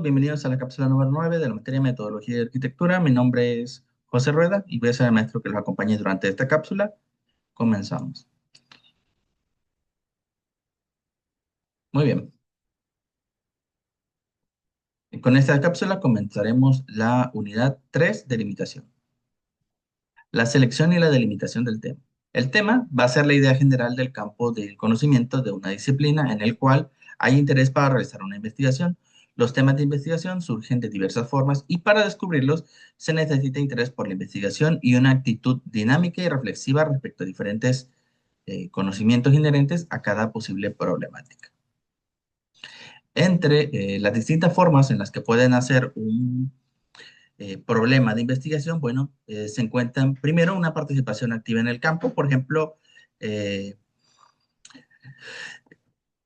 bienvenidos a la cápsula número 9 de la materia de Metodología y Arquitectura. Mi nombre es José Rueda y voy a ser el maestro que los acompañe durante esta cápsula. Comenzamos. Muy bien. Con esta cápsula comenzaremos la unidad 3 de limitación. La selección y la delimitación del tema. El tema va a ser la idea general del campo del conocimiento de una disciplina en el cual hay interés para realizar una investigación. Los temas de investigación surgen de diversas formas y para descubrirlos se necesita interés por la investigación y una actitud dinámica y reflexiva respecto a diferentes conocimientos inherentes a cada posible problemática. Entre las distintas formas en las que pueden hacer un problema de investigación, bueno, se encuentran primero una participación activa en el campo, por ejemplo, eh,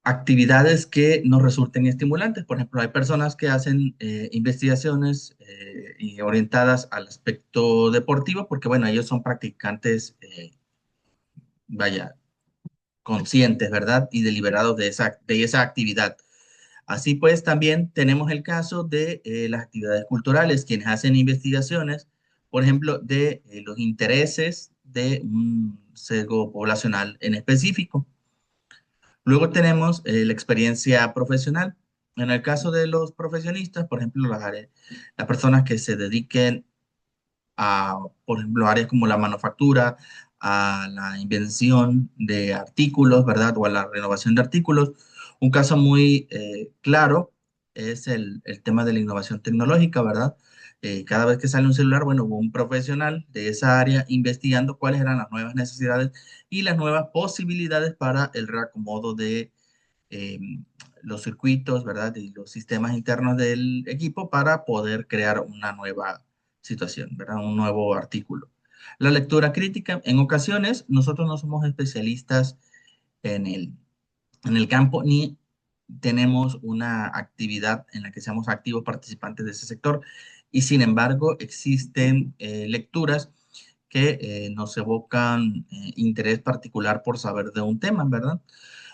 actividades que nos resulten estimulantes. Por ejemplo, hay personas que hacen investigaciones y orientadas al aspecto deportivo, porque bueno, ellos son practicantes, vaya, conscientes, ¿verdad? Y deliberados de esa actividad. Así pues, también tenemos el caso de las actividades culturales, quienes hacen investigaciones, por ejemplo, de los intereses de un sesgo poblacional en específico. Luego tenemos la experiencia profesional. En el caso de los profesionistas, por ejemplo, las personas que se dediquen a, por ejemplo, áreas como la manufactura, a la invención de artículos, ¿verdad? O a la renovación de artículos. Un caso muy claro es el tema de la innovación tecnológica, ¿verdad? Cada vez que sale un celular, bueno, hubo un profesional de esa área investigando cuáles eran las nuevas necesidades y las nuevas posibilidades para el reacomodo de eh, los circuitos, ¿verdad? Y los sistemas internos del equipo para poder crear una nueva situación, ¿verdad? Un nuevo artículo. La lectura crítica, en ocasiones nosotros no somos especialistas en en el campo ni tenemos una actividad en la que seamos activos participantes de ese sector y sin embargo existen lecturas que nos evocan interés particular por saber de un tema, ¿verdad?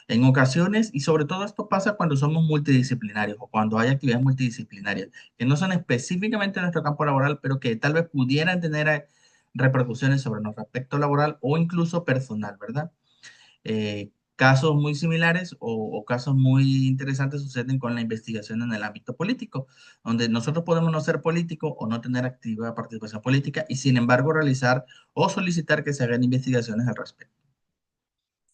En ocasiones, y sobre todo esto pasa cuando somos multidisciplinarios o cuando hay actividades multidisciplinarias, que no son específicamente nuestro campo laboral, pero que tal vez pudieran tener repercusiones sobre nuestro aspecto laboral o incluso personal, ¿verdad? Casos muy similares o casos muy interesantes suceden con la investigación en el ámbito político, donde nosotros podemos no ser políticos o no tener activa participación política y sin embargo realizar o solicitar que se hagan investigaciones al respecto.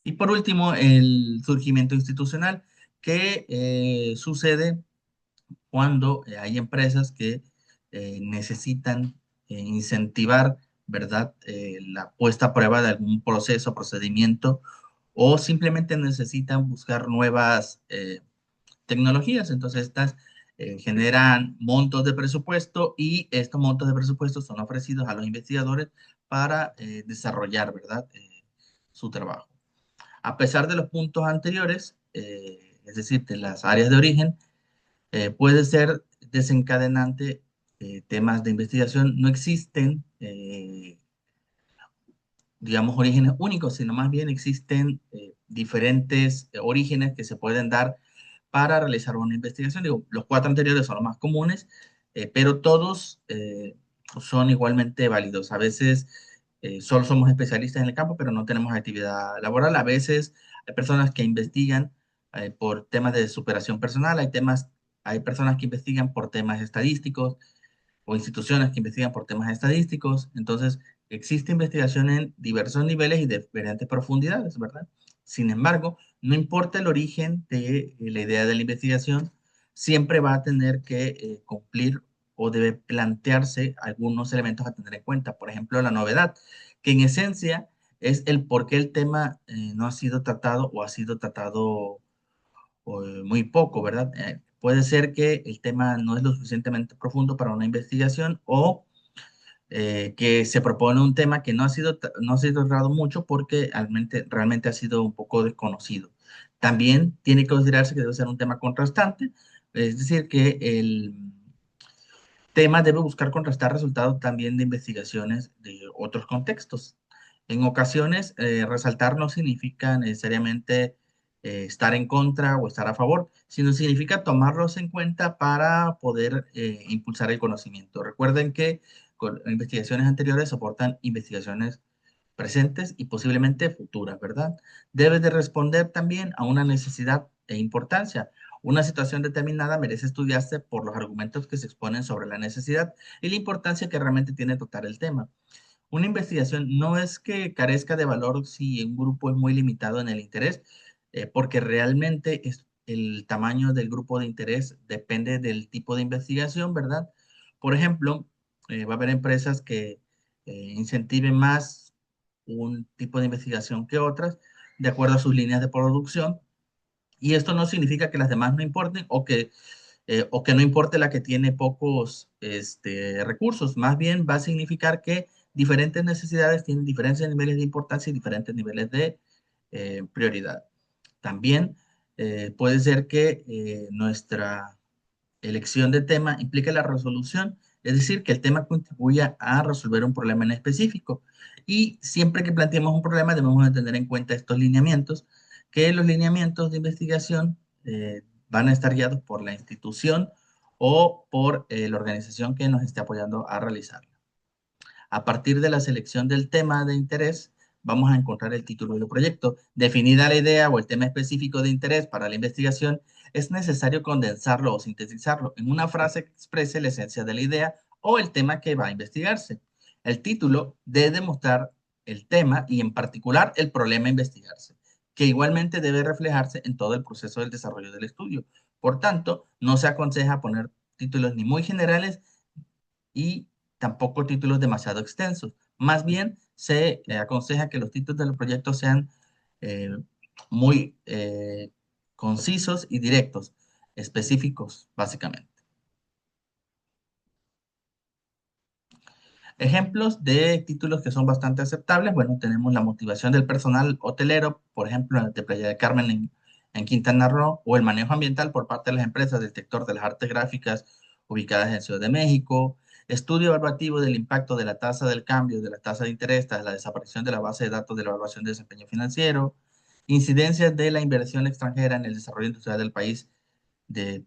Y por último, el surgimiento institucional, que sucede cuando hay empresas que necesitan incentivar, ¿verdad?, la puesta a prueba de algún proceso, procedimiento, o simplemente necesitan buscar nuevas tecnologías. Entonces, estas generan montos de presupuesto y estos montos de presupuesto son ofrecidos a los investigadores para desarrollar, ¿verdad?, su trabajo. A pesar de los puntos anteriores, es decir, de las áreas de origen, puede ser desencadenante temas de investigación. No existen, digamos, orígenes únicos, sino más bien existen diferentes orígenes que se pueden dar para realizar una investigación. Digo, los cuatro anteriores son los más comunes, pero todos son igualmente válidos. A veces solo somos especialistas en el campo, pero no tenemos actividad laboral. A veces hay personas que investigan por temas de superación personal, hay personas que investigan por temas estadísticos o instituciones que investigan por temas estadísticos. Entonces, existe investigación en diversos niveles y de diferentes profundidades, ¿verdad? Sin embargo, no importa el origen de la idea de la investigación, siempre va a tener que cumplir o debe plantearse algunos elementos a tener en cuenta. Por ejemplo, la novedad, que en esencia es el por qué el tema no ha sido tratado o ha sido tratado muy poco, ¿verdad? Puede ser que el tema no es lo suficientemente profundo para una investigación o que se propone un tema que no ha sido tratado mucho porque realmente ha sido un poco desconocido. También tiene que considerarse que debe ser un tema contrastante, es decir, que el tema debe buscar contrastar resultados también de investigaciones de otros contextos. En ocasiones, resaltar no significa necesariamente estar en contra o estar a favor, sino significa tomarlos en cuenta para poder impulsar el conocimiento. Recuerden que con investigaciones anteriores soportan investigaciones presentes y posiblemente futuras, ¿verdad? Debes de responder también a una necesidad e importancia. Una situación determinada merece estudiarse por los argumentos que se exponen sobre la necesidad y la importancia que realmente tiene tratar el tema. Una investigación no es que carezca de valor si un grupo es muy limitado en el interés, porque realmente el tamaño del grupo de interés depende del tipo de investigación, ¿verdad? Por ejemplo, va a haber empresas que incentiven más un tipo de investigación que otras, de acuerdo a sus líneas de producción, y esto no significa que las demás no importen o que no importe la que tiene pocos recursos. Más bien va a significar que diferentes necesidades tienen diferentes niveles de importancia y diferentes niveles de prioridad. También puede ser que nuestra elección de tema implique la resolución, es decir, que el tema contribuya a resolver un problema en específico. Y siempre que planteemos un problema debemos de tener en cuenta estos lineamientos, que los lineamientos de investigación van a estar guiados por la institución o por la organización que nos esté apoyando a realizarlo. A partir de la selección del tema de interés, vamos a encontrar el título del proyecto. Definida la idea o el tema específico de interés para la investigación, es necesario condensarlo o sintetizarlo en una frase que exprese la esencia de la idea o el tema que va a investigarse. El título debe demostrar el tema y en particular el problema a investigarse, que igualmente debe reflejarse en todo el proceso del desarrollo del estudio. Por tanto, no se aconseja poner títulos ni muy generales y tampoco títulos demasiado extensos. Más bien, se aconseja que los títulos de los proyectos sean eh, muy concisos y directos, específicos, básicamente. Ejemplos de títulos que son bastante aceptables. Bueno, tenemos la motivación del personal hotelero, por ejemplo, de Playa del Carmen en Quintana Roo, o el manejo ambiental por parte de las empresas del sector de las artes gráficas ubicadas en Ciudad de México. Estudio evaluativo del impacto de la tasa del cambio, de la tasa de interés, tras la desaparición de la base de datos de la evaluación de desempeño financiero. Incidencias de la inversión extranjera en el desarrollo industrial del país de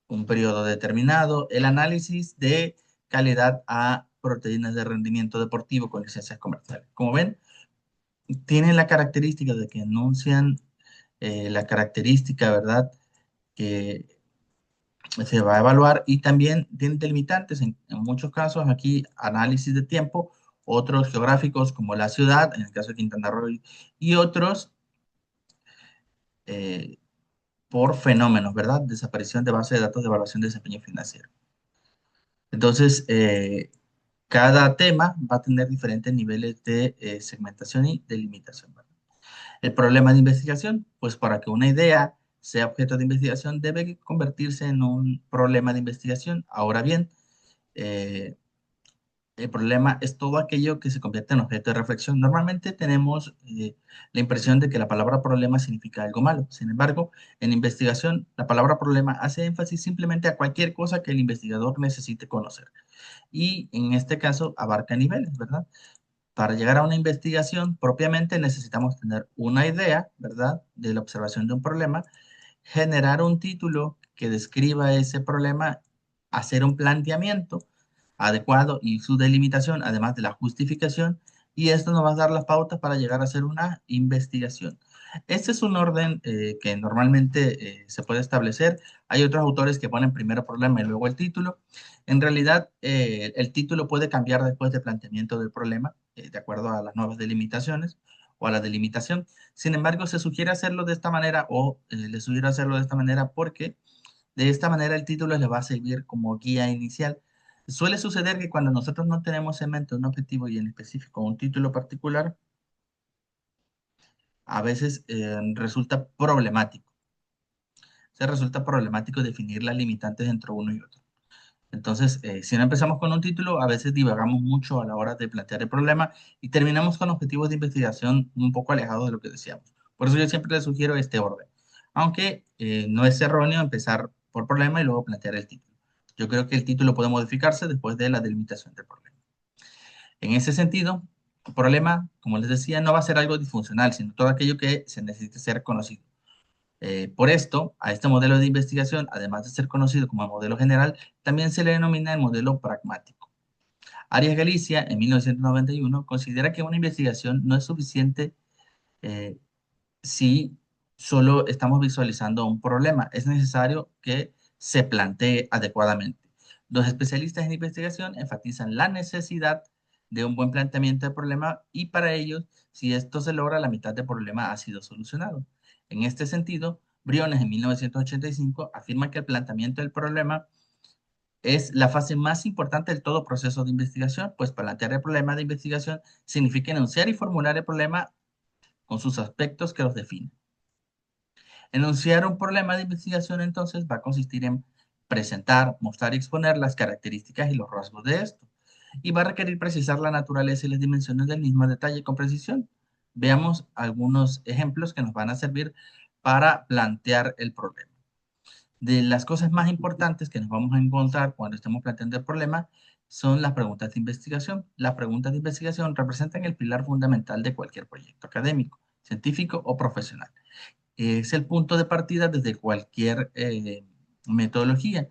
un periodo determinado, el análisis de calidad a proteínas de rendimiento deportivo con licencias comerciales. Como ven, tienen la característica de que enuncian la característica, ¿verdad?, que se va a evaluar y también tienen delimitantes, en muchos casos aquí análisis de tiempo, otros geográficos como la ciudad, en el caso de Quintana Roo, y otros eh, por fenómenos, ¿verdad? Desaparición de base de datos de evaluación de desempeño financiero. Entonces, cada tema va a tener diferentes niveles de segmentación y delimitación, ¿verdad? El problema de investigación, pues para que una idea sea objeto de investigación debe convertirse en un problema de investigación. Ahora bien, eh, el problema es todo aquello que se convierte en objeto de reflexión. Normalmente tenemos la impresión de que la palabra problema significa algo malo. Sin embargo, en investigación, la palabra problema hace énfasis simplemente a cualquier cosa que el investigador necesite conocer. Y en este caso abarca niveles, ¿verdad? Para llegar a una investigación propiamente necesitamos tener una idea, ¿verdad?, de la observación de un problema, generar un título que describa ese problema, hacer un planteamiento adecuado y su delimitación, además de la justificación, y esto nos va a dar las pautas para llegar a hacer una investigación. Este es un orden que normalmente se puede establecer. Hay otros autores que ponen primero problema y luego el título. En realidad, el título puede cambiar después del planteamiento del problema, de acuerdo a las nuevas delimitaciones o a la delimitación. Sin embargo, se sugiere hacerlo de esta manera o les sugiero hacerlo de esta manera porque de esta manera el título les va a servir como guía inicial. Suele suceder que cuando nosotros no tenemos en mente un objetivo y en específico un título particular, a veces resulta problemático. Se resulta problemático definir las limitantes entre uno y otro. Entonces, si no empezamos con un título, a veces divagamos mucho a la hora de plantear el problema y terminamos con objetivos de investigación un poco alejados de lo que decíamos. Por eso yo siempre les sugiero este orden, aunque no es erróneo empezar por problema y luego plantear el título. Yo creo que el título puede modificarse después de la delimitación del problema. En ese sentido, el problema, como les decía, no va a ser algo disfuncional, sino todo aquello que se necesite ser conocido. Por esto, a este modelo de investigación, además de ser conocido como modelo general, también se le denomina el modelo pragmático. Arias Galicia, en 1991, considera que una investigación no es suficiente eh, si solo estamos visualizando un problema. Es necesario que se plantee adecuadamente. Los especialistas en investigación enfatizan la necesidad de un buen planteamiento del problema y para ellos, si esto se logra, la mitad del problema ha sido solucionado. En este sentido, Briones en 1985 afirma que el planteamiento del problema es la fase más importante del todo proceso de investigación, pues plantear el problema de investigación significa enunciar y formular el problema con sus aspectos que los definen. Enunciar un problema de investigación entonces va a consistir en presentar, mostrar y exponer las características y los rasgos de esto. Y va a requerir precisar la naturaleza y las dimensiones del mismo detalle con precisión. Veamos algunos ejemplos que nos van a servir para plantear el problema. De las cosas más importantes que nos vamos a encontrar cuando estemos planteando el problema son las preguntas de investigación. Las preguntas de investigación representan el pilar fundamental de cualquier proyecto académico, científico o profesional. Es el punto de partida desde cualquier metodología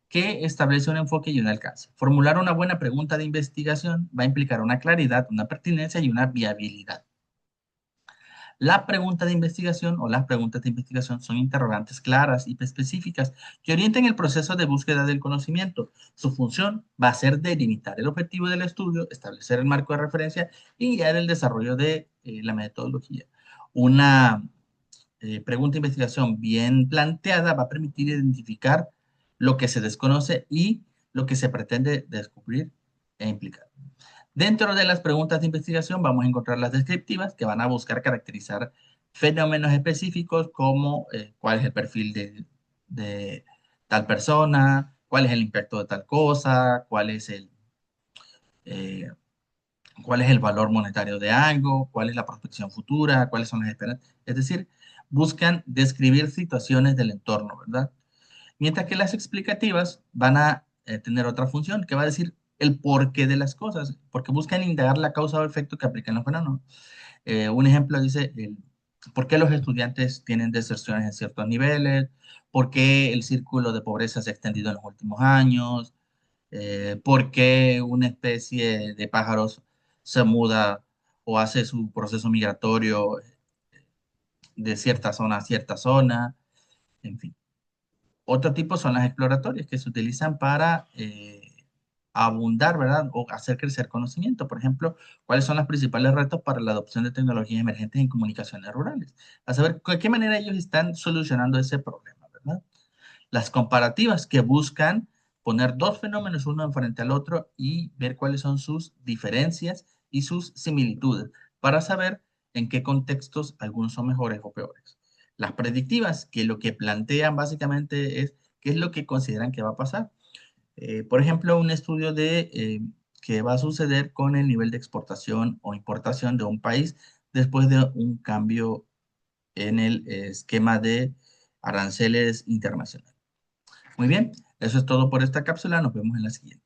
que establece un enfoque y un alcance. Formular una buena pregunta de investigación va a implicar una claridad, una pertinencia y una viabilidad. La pregunta de investigación o las preguntas de investigación son interrogantes claras y específicas que orientan el proceso de búsqueda del conocimiento. Su función va a ser delimitar el objetivo del estudio, establecer el marco de referencia y guiar el desarrollo de la metodología. Una pregunta de investigación bien planteada va a permitir identificar lo que se desconoce y lo que se pretende descubrir e implicar. Dentro de las preguntas de investigación vamos a encontrar las descriptivas que van a buscar caracterizar fenómenos específicos como cuál es el perfil de tal persona, cuál es el impacto de tal cosa, eh, cuál es el valor monetario de algo, cuál es la prospección futura, cuáles son las esperanzas. Es decir, buscan describir situaciones del entorno, ¿verdad? Mientras que las explicativas van a tener otra función que va a decir el porqué de las cosas, porque buscan indagar la causa o efecto que aplican los fenómenos. Un ejemplo dice por qué los estudiantes tienen deserciones en ciertos niveles, por qué el círculo de pobreza se ha extendido en los últimos años, por qué una especie de pájaros se muda o hace su proceso migratorio de cierta zona a cierta zona, en fin. Otro tipo son las exploratorias que se utilizan para abundar, ¿verdad? O hacer crecer conocimiento. Por ejemplo, ¿cuáles son los principales retos para la adopción de tecnologías emergentes en comunicaciones rurales? A saber de qué manera ellos están solucionando ese problema, ¿verdad? Las comparativas que buscan poner dos fenómenos uno enfrente al otro y ver cuáles son sus diferencias y sus similitudes para saber en qué contextos algunos son mejores o peores. Las predictivas, que lo que plantean básicamente es qué es lo que consideran que va a pasar. Por ejemplo, un estudio de qué va a suceder con el nivel de exportación o importación de un país después de un cambio en el esquema de aranceles internacionales. Muy bien, eso es todo por esta cápsula. Nos vemos en la siguiente.